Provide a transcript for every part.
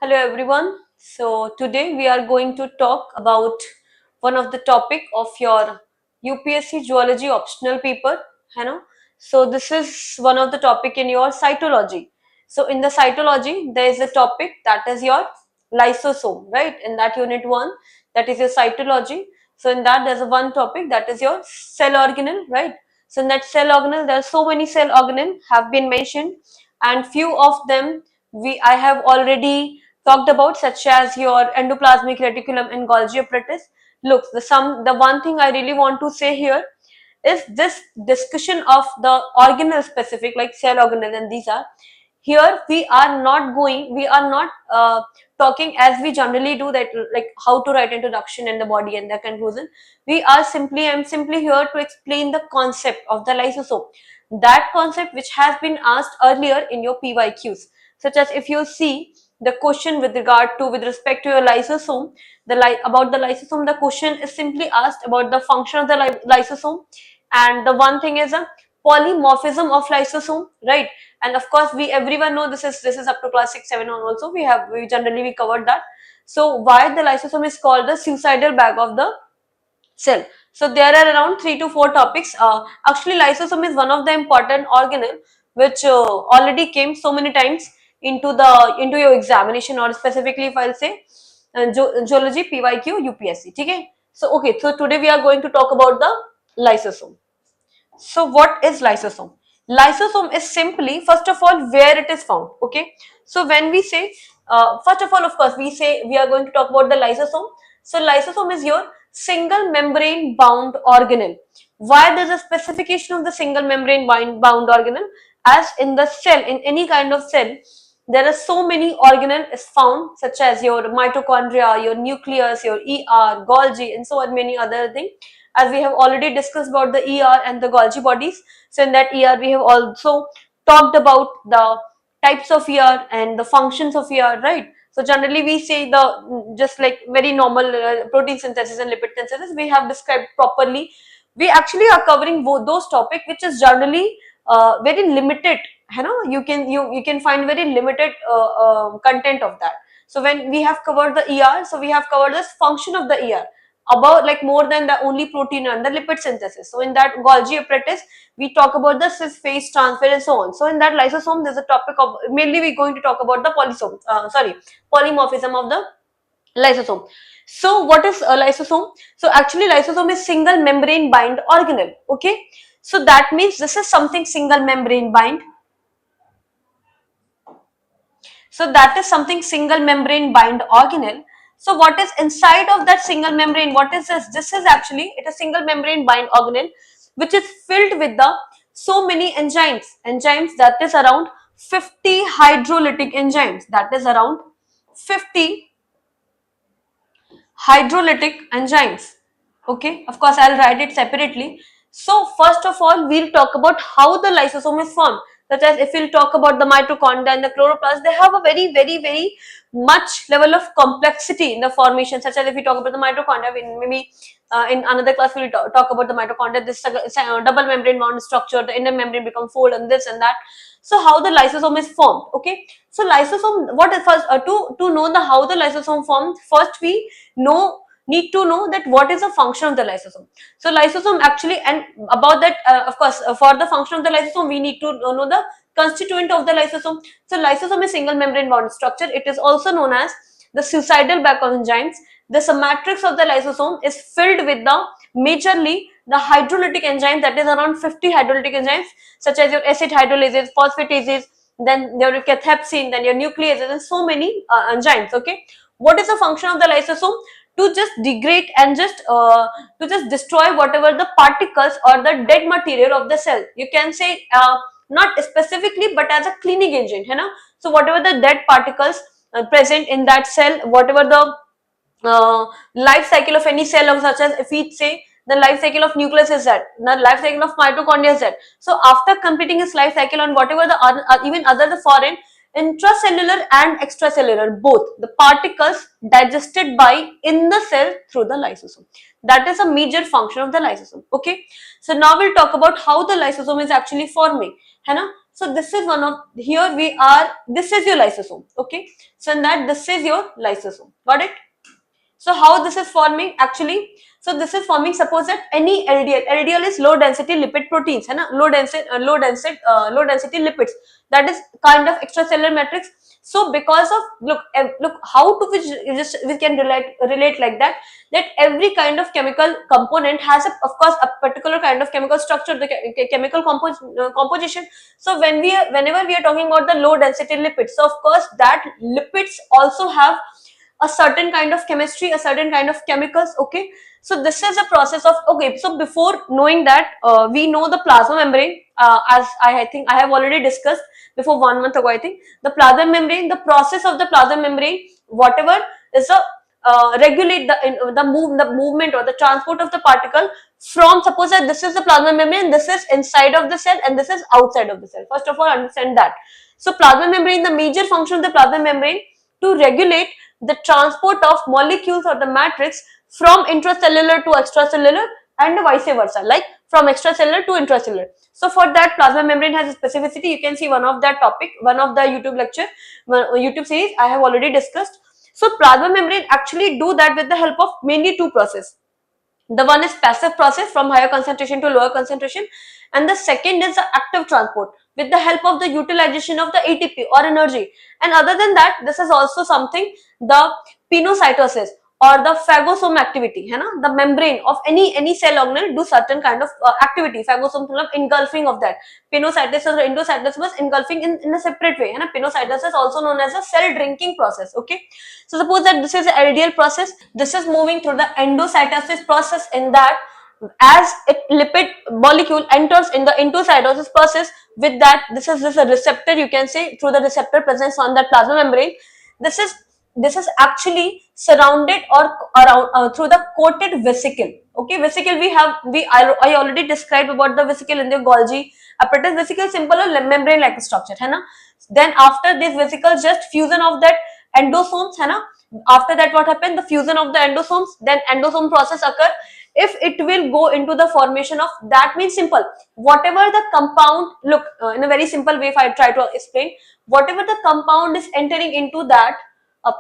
Hello everyone. So today we are going to talk about one of the topic of your UPSC Zoology optional paper. You know, so this is one of the topic in your cytology. So in the cytology, there is a topic that is your lysosome, right? In that unit one, that is your cytology. So in that there's a one topic that is your cell organelle, right? So in that cell organelle, there are so many cell organelle have been mentioned, and few of them I have already talked about, such as your endoplasmic reticulum and Golgi apparatus. Look, the one thing I really want to say here is this discussion of the organelle specific, like cell organelle, and these are here we are not talking as we generally do, that like how to write introduction and the body and the conclusion. I'm simply here to explain the concept of the lysosome, that concept which has been asked earlier in your PYQs, such as if you see the question with respect to your lysosome, about the lysosome, the question is simply asked about the function of the lysosome, and the one thing is a polymorphism of lysosome, right? And of course we everyone know this is up to class 6 7 on, also we covered that. So why the lysosome is called the suicidal bag of the cell? So there are around 3 to 4 topics. Actually lysosome is one of the important organelle which already came so many times into your examination, or specifically if I'll say zoology PYQ UPSC. Okay, so today we are going to talk about the lysosome. So what is lysosome? Lysosome is simply, first of all, where it is found. Okay. So when we say, first of all, of course, we say we are going to talk about the lysosome. So lysosome is your single membrane bound organelle. Why there's a specification of the single membrane bound organelle? As in the cell, in any kind of cell, there are so many organelle is found, such as your mitochondria, your nucleus, your ER, Golgi, and so on many other things, as we have already discussed about the ER and the Golgi bodies. So in that ER, we have also talked about the types of ER and the functions of ER, right? So generally we say the just like very normal protein synthesis and lipid synthesis we have described properly. We actually are covering both those topics, which is generally very limited. You know, you can find very limited content of that. So when we have covered the ER, so we have covered this function of the ER about like more than the only protein and the lipid synthesis. So in that Golgi apparatus, we talk about the cis phase transfer and so on. So in that lysosome, there's a topic of mainly we're going to talk about the polymorphism of the lysosome. So what is a lysosome? So actually lysosome is single membrane bind organelle. Okay. So that means this is something single membrane bind. So that is something single membrane bind organelle. So what is inside of that single membrane? What is this? This is actually it is single membrane bind organelle, which is filled with the so many enzymes. Enzymes, that is around 50 hydrolytic enzymes. That is around 50 hydrolytic enzymes. Okay, of course I'll write it separately. So first of all, we'll talk about how the lysosome is formed, such as if we'll talk about the mitochondria and the chloroplast, they have a very much level of complexity in the formation. Such as if we talk about the mitochondria, maybe in another class we'll talk about the mitochondria, this double membrane bound structure, the inner membrane become fold and this and that. So how the lysosome is formed? Okay, so lysosome, what is first to know the how the lysosome formed, first we need to know that what is the function of the lysosome. So lysosome actually, and about that of course for the function of the lysosome we need to know the constituent of the lysosome. So lysosome is single membrane bound structure. It is also known as the suicidal bag of enzymes. The matrix of the lysosome is filled with the majorly the hydrolytic enzymes, that is around 50 hydrolytic enzymes, such as your acid hydrolases, phosphatases, then your cathepsin, then your nucleases, and so many enzymes. Okay, what is the function of the lysosome? To just degrade and to just destroy whatever the particles or the dead material of the cell. You can say not specifically, but as a cleaning agent, you know. So whatever the dead particles present in that cell, whatever the life cycle of any cell, of such as if we say the life cycle of nucleus is that, the life cycle of mitochondria is that. So after completing its life cycle on whatever the even other the foreign intracellular and extracellular, both the particles digested by in the cell through the lysosome. That is a major function of the lysosome. Okay, so now we'll talk about how the lysosome is actually forming, है ना. So this is one of, here we are, this is your lysosome. Okay, so in that, this is your lysosome. Got it? So how this is forming actually? So this is forming, suppose that any LDL, LDL is low density lipid proteins, है ना, low density lipids. That is kind of extracellular matrix. So because of, look how to we can relate like that, that every kind of chemical component has of course a particular kind of chemical structure, the chemical composition. So whenever we are talking about the low density lipids, so of course that lipids also have a certain kind of chemistry, a certain kind of chemicals. Okay, so this is a process of, okay, so before knowing that, we know the plasma membrane, as I think I have already discussed before 1 month ago. I think the plasma membrane, the process of the plasma membrane, whatever is a regulate the movement or the transport of the particle from, suppose that this is the plasma membrane, this is inside of the cell and this is outside of the cell. First of all, understand that. So plasma membrane, the major function of the plasma membrane to regulate the transport of molecules or the matrix from intracellular to extracellular and vice versa, like from extracellular to intracellular. So for that, plasma membrane has a specificity. You can see one of that topic, one of the YouTube lecture, YouTube series I have already discussed. So plasma membrane actually do that with the help of mainly two processes. The one is passive process from higher concentration to lower concentration, and the second is the active transport with the help of the utilization of the ATP or energy. And other than that, this is also something, the pinocytosis or the phagosome activity, है ना, the membrane of any cell organelle do certain kind of activity. Phagosome मतलब engulfing of that. Pinocytosis or endocytosis was engulfing in a separate way, है ना. Pinocytosis also known as a cell drinking process. Okay, so suppose that this is the LDL process, this is moving through the endocytosis process. In that, as it lipid molecule enters in the endocytosis process, with that, this is a receptor, you can say, through the receptor presence on that plasma membrane. This is actually surrounded or around through the coated vesicle. Okay, vesicle I already described about the vesicle in the Golgi apparatus. Vesicle simple or membrane like structure, है ना. Then after this vesicle, just fusion of that endosomes, है ना. After that, what happened? The fusion of the endosomes, then endosome process occur. If it will go into the formation of, that means simple, whatever the compound, look, in a very simple way, if I try to explain, whatever the compound is entering into that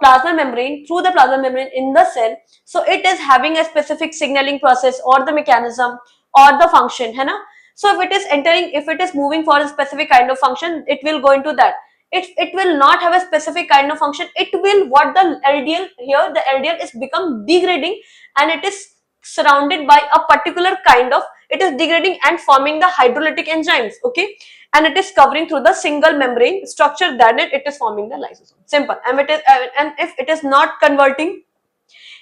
plasma membrane, through the plasma membrane in the cell, so it is having a specific signaling process or the mechanism or the function, है ना. So if it is entering, if it is moving for a specific kind of function, it will go into that. It will not have a specific kind of function. It will, what the LDL here, the LDL is become degrading, and it is surrounded by a particular kind of, it is degrading and forming the hydrolytic enzymes. Okay, and it is covering through the single membrane structure, then it is forming the lysosome. Simple. And it is, and if it is not converting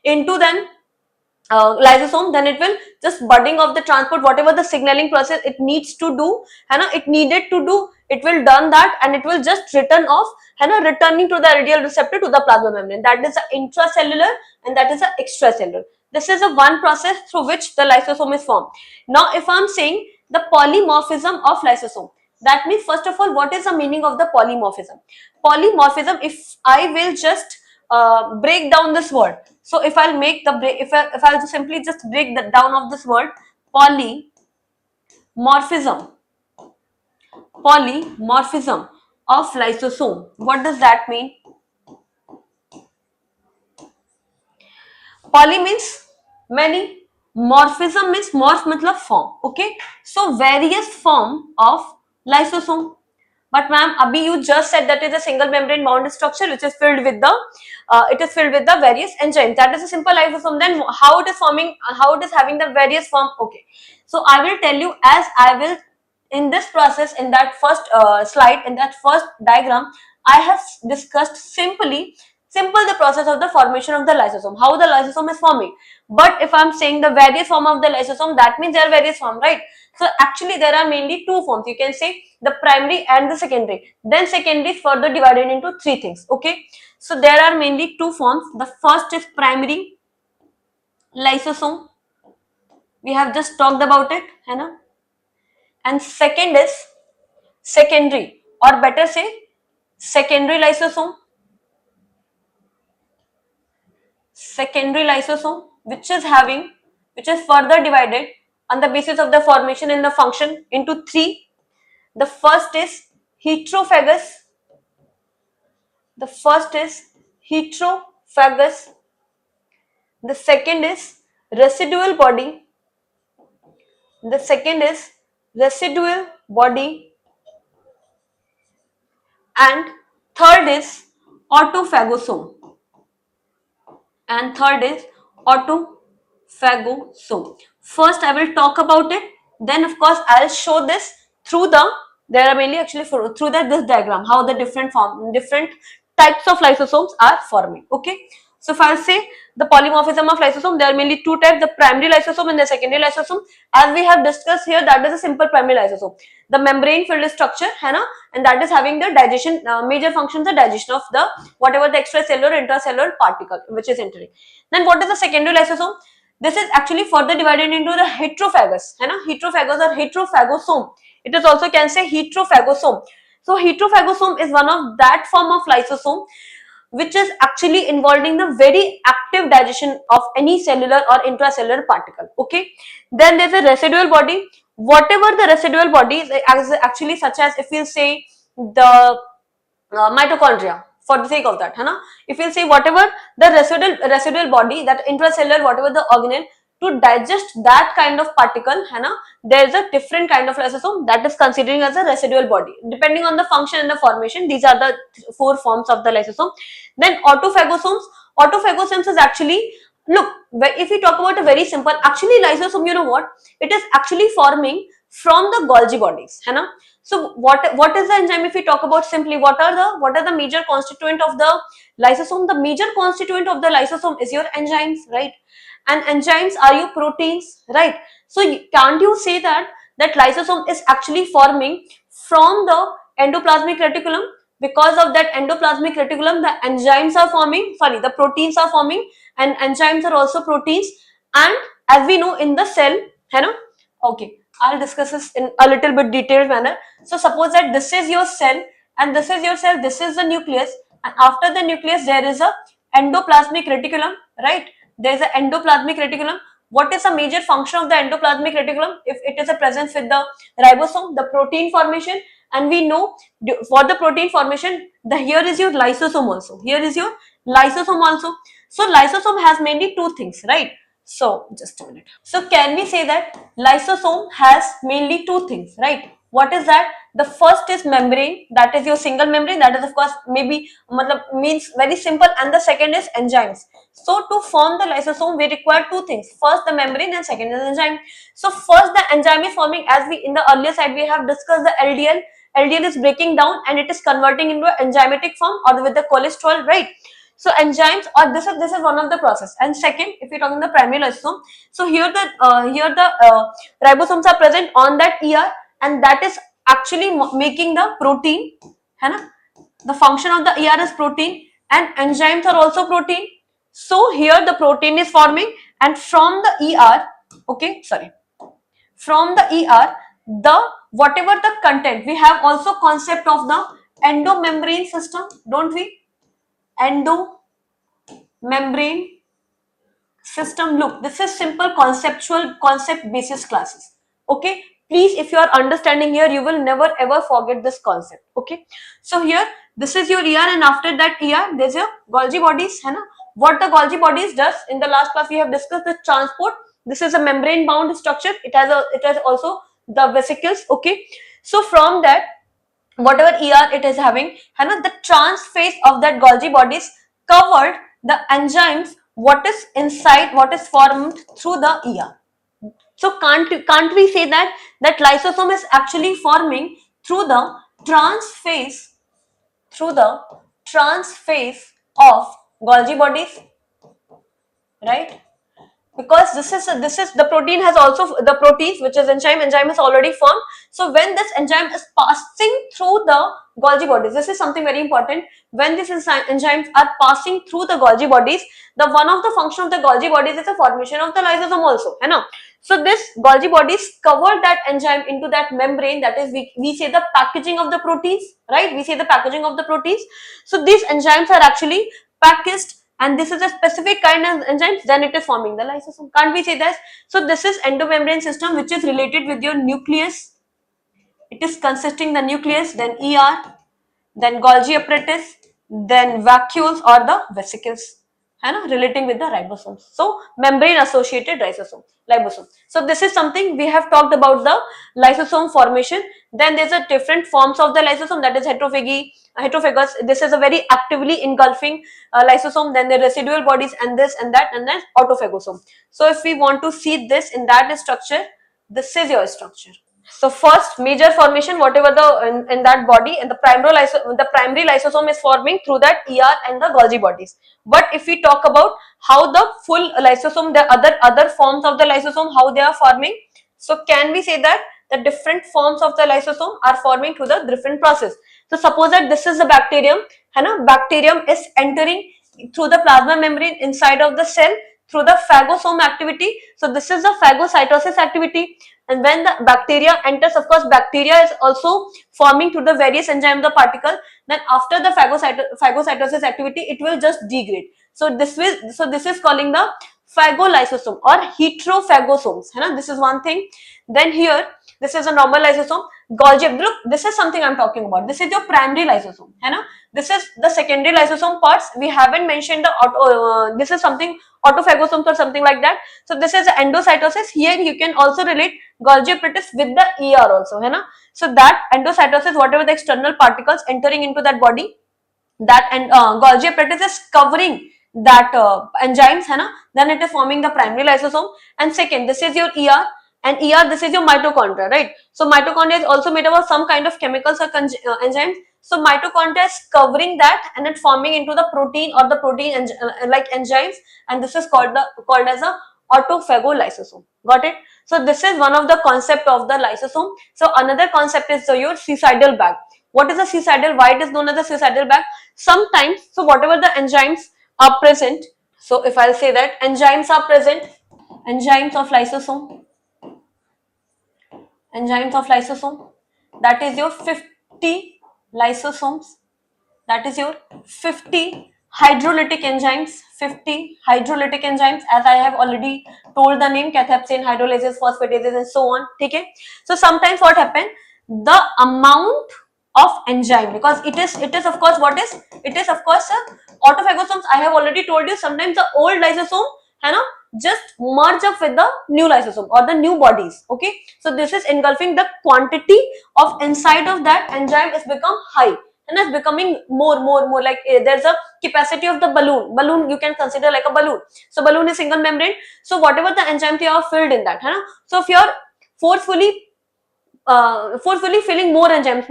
into then lysosome, then it will just budding of the transport, whatever the signaling process it needs to do, it needed to do, it will done that, and it will just return off, returning to the LDL receptor to the plasma membrane. That is the intracellular and that is the extracellular. This is a one process through which the lysosome is formed. Now if I am saying the polymorphism of lysosome, that means, first of all, what is the meaning of the polymorphism? Polymorphism, if I will just break down this word. So if I'll make the break, if I'll just simply just break the down of this word, polymorphism, polymorphism of lysosome. What does that mean? Poly means many, morphism means morph matlab form. Okay, so various form of lysosome. But ma'am, abhi you just said that is a single membrane bound structure which is filled with the various enzymes. That is a simple lysosome. Then how it is forming, how it is having the various form? Okay, so I will tell you, as I will in this process, in that first slide, in that first diagram, I have discussed simple the process of the formation of the lysosome, how the lysosome is forming. But if I'm saying the various form of the lysosome, that means there are various form, right? So actually there are mainly two forms, you can say the primary and the secondary. Then secondary is further divided into three things. Okay, so there are mainly two forms. The first is primary lysosome, we have just talked about it, है ना. And second is secondary, or better say secondary lysosome, secondary lysosome, which is further divided on the basis of the formation in the function into three. The first is heterophagous. The first is heterophagous. The second is residual body. The second is residual body. And third is autophagosome. And third is autophagosome. First, I will talk about it. Then, of course, I'll show this through the. There are mainly actually through this diagram how the different types of lysosomes are forming. Okay. So, if I'll say the polymorphism of lysosome, there are mainly two types: the primary lysosome and the secondary lysosome. As we have discussed here, that is a simple primary lysosome. The membrane filled structure, है ना, and that is having the digestion major functions, the digestion of the whatever the extracellular intracellular particle which is entering. Then what is the secondary lysosome? This is actually further divided into the heterophagous, है ना, heterophagous or heterophagosome. It is also can say heterophagosome. So heterophagosome is one of that form of lysosome which is actually involved in the very active digestion of any cellular or intracellular particle. Okay. Then there's a residual body. Whatever the residual body is actually, such as if you say the mitochondria, for the sake of that, है ना, if you say whatever the residual body, that intracellular whatever the organelle to digest that kind of particle, है ना, there is a different kind of lysosome that is considering as a residual body. Depending on the function and the formation, these are the four forms of the lysosome. Then autophagosomes is actually, look, if we talk about a very simple, actually lysosome, you know what, it is actually forming from the Golgi bodies, है ना. So what is the enzyme? If we talk about simply, what are the major constituent of the lysosome? The major constituent of the lysosome is your enzymes, right? And enzymes are your proteins, right? So can't you say that lysosome is actually forming from the endoplasmic reticulum? Because of that endoplasmic reticulum, the enzymes are forming, sorry, the proteins are forming, and enzymes are also proteins. And as we know in the cell, है ना, okay, I'll discuss this in a little bit detailed manner. So suppose that this is your cell and this is your cell, this is the nucleus, and after the nucleus there is a endoplasmic reticulum, right? There is an endoplasmic reticulum. What is the major function of the endoplasmic reticulum? If it is a presence with the ribosome, the protein formation, and we know for the protein formation, here is your lysosome also. Here is your lysosome also. So lysosome has mainly two things, right? So just a minute. So can we say that lysosome has mainly two things, right? What is that? The first is membrane, that is your single membrane, that is of course maybe means very simple, and the second is enzymes. So to form the lysosome, we require two things. First the membrane and second is enzyme. So first the enzyme is forming, as we in the earlier slide we have discussed the LDL. LDL is breaking down and it is converting into enzymatic form or with the cholesterol, right? So enzymes, or this is one of the process. And second, if you're talking the primary lysosome, so here the ribosomes are present on that ER, and that is actually making the protein, है ना? The function of the ER is protein, and enzymes are also protein. So here the protein is forming, and from the ER, okay, sorry, from the ER, the whatever the content, we have also concept of the endomembrane system, don't we? Endomembrane system. Look, this is simple concept basis classes. Okay, please, if you are understanding here, you will never ever forget this concept. Okay, so here this is your ER, and after that ER there's your Golgi bodies, है ना. What the Golgi bodies does, in the last class we have discussed the transport. This is a membrane bound structure. It has also the vesicles. Okay, so from that whatever ER it is having, है ना, the trans phase of that Golgi bodies covered the enzymes what is inside, what is formed through the ER. So can't we say that lysosome is actually forming through the trans phase, of Golgi bodies, right? Because this is the protein has also the proteins, which is enzyme is already formed. So when this enzyme is passing through the Golgi bodies, this is something very important. When these enzymes are passing through the Golgi bodies, the one of the function of the Golgi bodies is the formation of the lysosome also, है ना. So this Golgi bodies cover that enzyme into that membrane, that is we say the packaging of the proteins, right? We say the packaging of the proteins. So these enzymes are actually packaged, and this is a specific kind of enzymes, then it is forming the lysosome. Can't we say that? So this is endomembrane system, which is related with your nucleus, It is consisting the nucleus, then ER, then Golgi apparatus, then vacuoles or the vesicles, है ना, relating with the ribosomes. So membrane associated ribosome. So this is something we have talked about the lysosome formation. Then there's a different forms of the lysosome, that is heterophagus. This is a very actively engulfing lysosome. Then the residual bodies and this and that, and then autophagosome. So if we want to see this in that structure, this is your structure. So first major formation, whatever in that body, and the primary lysosome is forming through that ER and the Golgi bodies. But if we talk about how the full lysosome, the other forms of the lysosome, how they are forming, so can we say that the different forms of the lysosome are forming through the different process. So suppose that this is the bacterium, है ना, bacterium is entering through the plasma membrane inside of the cell through the phagosome activity. So this is the phagocytosis activity. And when the bacteria enters, of course, bacteria is also forming through the various enzyme the particle. Then after the phagocytosis activity, it will just degrade. So this is calling the phagolysosome or heterophagosomes. है ना? This is one thing. Then here, this is a normal lysosome. Golgi, look, this is something I'm talking about. This is your primary lysosome. है ना? This is the secondary lysosome parts. We haven't mentioned the this is something autophagosomes or something like that. So this is endocytosis. Here you can also relate Golgi apparatus with the ER also, है ना? So that endocytosis, whatever the external particles entering into that body, that and Golgi apparatus is covering that enzymes, है ना? Then it is forming the primary lysosome. And second, this is your ER. And ER, this is your mitochondria, right? So mitochondria is also made up of some kind of chemicals or enzymes. So mitochondria is covering that and it forming into the protein or the protein like enzymes, and this is called as a autophagolysosome. Got it? So this is one of the concept of the lysosome. So another concept is your suicidal bag. What is a suicidal? Why it is known as a suicidal bag? Sometimes, so whatever the enzymes are present. So if I'll say that enzymes are present, enzymes of lysosome, that is your 50 lysosomes, that is your 50 hydrolytic enzymes, 50 hydrolytic enzymes, as I have already told the name, cathepsin, hydrolases, phosphatases and so on. Okay, so sometimes what happen, the amount of enzyme, because it is of course what is, it is of course autophagosomes. I have already told you, sometimes the old lysosome, है ना, just merge up with the new lysosome or the new bodies. Okay, so this is engulfing, the quantity of inside of that enzyme is become high and it's becoming more like there's a capacity of the balloon you can consider like a balloon. So balloon is single membrane, so whatever the enzymes they are filled in that, है ना. So if you are forcefully filling more enzymes,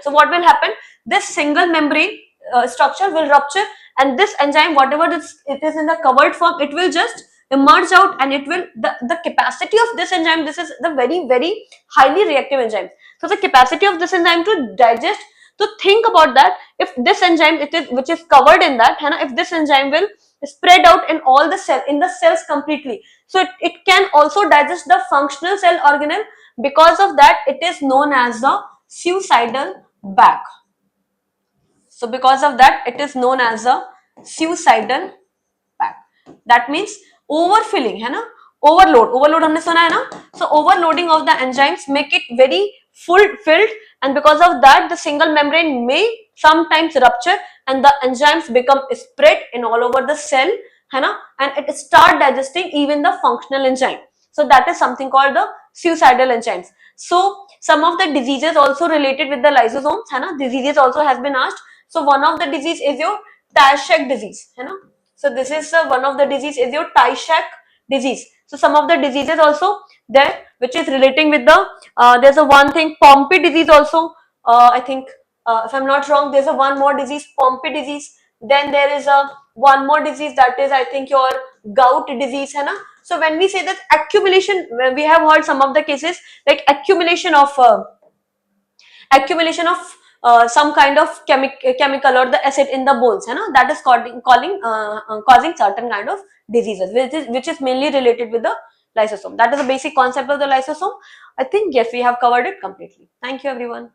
so what will happen, this single membrane structure will rupture, and this enzyme, whatever it is in the covered form, it will just emerge out, and it will the capacity of this enzyme, this is the very highly reactive enzyme. So the capacity of this enzyme to digest, to think about that, if this enzyme which is covered in that, if this enzyme will spread out in all the cells completely, so it can also digest the functional cell organelle. Because of that, it is known as the suicidal bag. So because of that, it is known as a suicidal bag. That means overfilling, है ना, overload हमने सुना है ना. So overloading of the enzymes make it very filled, and because of that, the single membrane may sometimes rupture and the enzymes become spread in all over the cell, है ना, and it start digesting even the functional enzyme. So that is something called the suicidal enzymes. So some of the diseases also related with the lysosomes, है ना, diseases also has been asked. So one of the disease is your Tay-Sachs disease, है ना. So this is one of the disease is your Tay-Sachs disease. So some of the diseases also there which is relating with the there's a one thing, Pompe disease also. I think if I'm not wrong, there's a one more disease, Pompe disease. Then there is a one more disease, that is I think your gout disease, है ना. So when we say that accumulation, we have heard some of the cases like accumulation of some kind of chemical or the acid in the bones, है ना, that is causing certain kind of diseases, which is mainly related with the lysosome. That is the basic concept of the lysosome. I think yes, we have covered it completely. Thank you everyone.